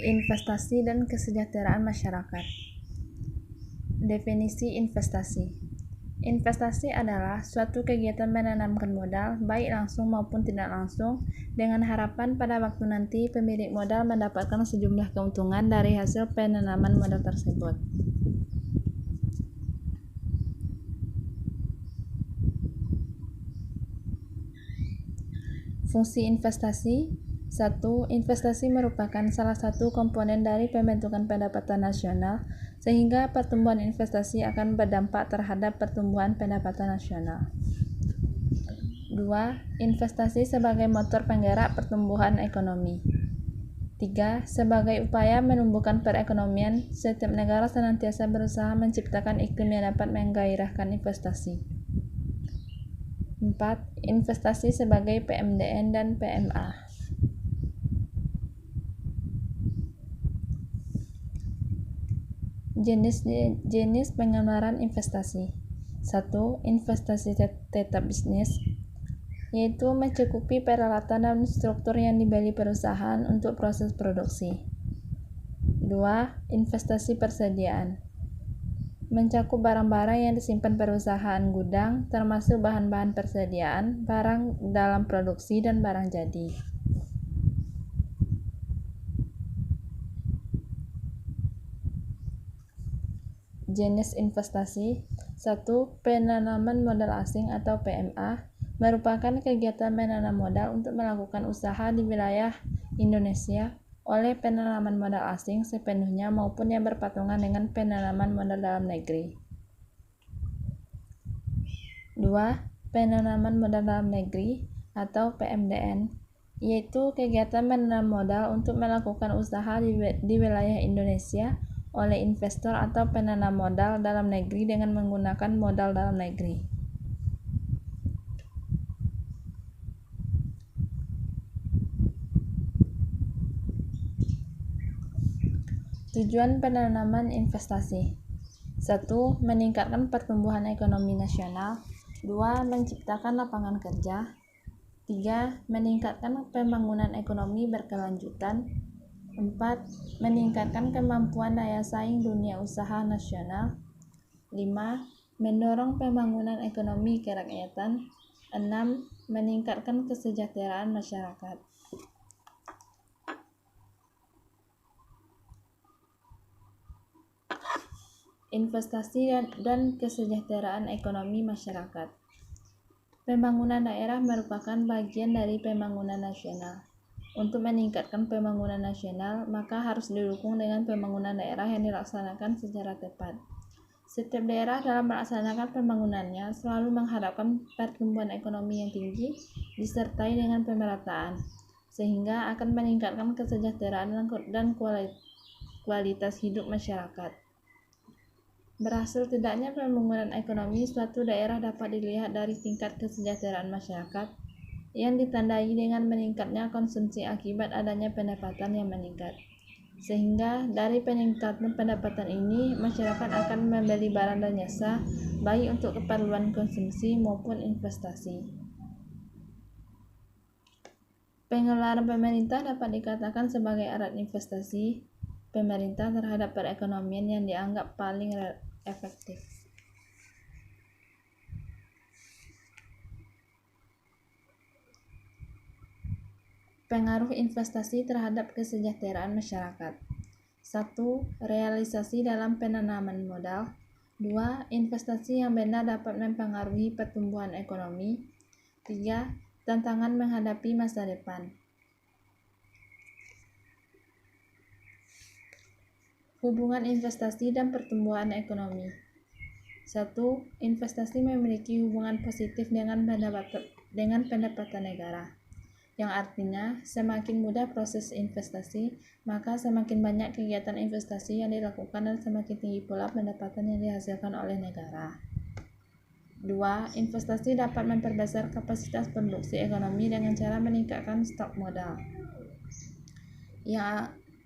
Investasi dan kesejahteraan masyarakat. Definisi investasi. Investasi adalah suatu kegiatan menanamkan modal, baik langsung maupun tidak langsung, dengan harapan pada waktu nanti pemilik modal mendapatkan sejumlah keuntungan dari hasil penanaman modal tersebut. Fungsi investasi. 1. Investasi merupakan salah satu komponen dari pembentukan pendapatan nasional, sehingga pertumbuhan investasi akan berdampak terhadap pertumbuhan pendapatan nasional. 2. Investasi sebagai motor penggerak pertumbuhan ekonomi. 3. Sebagai upaya menumbuhkan perekonomian, setiap negara senantiasa berusaha menciptakan iklim yang dapat menggairahkan investasi. 4. Investasi sebagai PMDN dan PMA. Jenis pengeluaran investasi. 1. Investasi tetap bisnis, yaitu mencukupi peralatan dan struktur yang dibeli perusahaan untuk proses produksi. 2. Investasi persediaan, mencakup barang-barang yang disimpan perusahaan gudang, termasuk bahan-bahan persediaan, barang dalam produksi, dan barang jadi. Jenis investasi. 1. Penanaman modal asing atau PMA, merupakan kegiatan menanam modal untuk melakukan usaha di wilayah Indonesia oleh penanaman modal asing sepenuhnya maupun yang berpatungan dengan penanaman modal dalam negeri. 2. Penanaman modal dalam negeri atau PMDN, yaitu kegiatan menanam modal untuk melakukan usaha di wilayah Indonesia oleh investor atau penanam modal dalam negeri dengan menggunakan modal dalam negeri. Tujuan penanaman investasi. 1. Meningkatkan pertumbuhan ekonomi nasional. 2. Menciptakan lapangan kerja. 3. Meningkatkan pembangunan ekonomi berkelanjutan. 4. Meningkatkan kemampuan daya saing dunia usaha nasional. 5. Mendorong pembangunan ekonomi kerakyatan. 6. Meningkatkan kesejahteraan masyarakat. Investasi dan kesejahteraan ekonomi masyarakat. Pembangunan daerah merupakan bagian dari pembangunan nasional. Untuk meningkatkan pembangunan nasional, maka harus didukung dengan pembangunan daerah yang dilaksanakan secara tepat. Setiap daerah dalam melaksanakan pembangunannya selalu mengharapkan pertumbuhan ekonomi yang tinggi disertai dengan pemerataan, sehingga akan meningkatkan kesejahteraan dan kualitas hidup masyarakat. Berhasil tidaknya pembangunan ekonomi suatu daerah dapat dilihat dari tingkat kesejahteraan masyarakat yang ditandai dengan meningkatnya konsumsi akibat adanya pendapatan yang meningkat. Sehingga dari peningkatan pendapatan ini, masyarakat akan membeli barang dan jasa baik untuk keperluan konsumsi maupun investasi. Pengeluaran pemerintah dapat dikatakan sebagai alat investasi pemerintah terhadap perekonomian yang dianggap paling efektif. Pengaruh investasi terhadap kesejahteraan masyarakat. 1. Realisasi dalam penanaman modal. 2. Investasi yang benar dapat mempengaruhi pertumbuhan ekonomi. 3. Tantangan menghadapi masa depan. Hubungan investasi dan pertumbuhan ekonomi. 1. Investasi memiliki hubungan positif dengan pendapatan negara, yang artinya semakin mudah proses investasi, maka semakin banyak kegiatan investasi yang dilakukan dan semakin tinggi pula pendapatan yang dihasilkan oleh negara. 2. Investasi dapat memperbesar kapasitas produksi ekonomi dengan cara meningkatkan stok modal,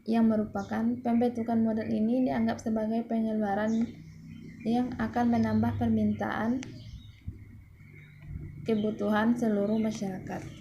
yang merupakan pembentukan modal ini dianggap sebagai pengeluaran yang akan menambah permintaan kebutuhan seluruh masyarakat.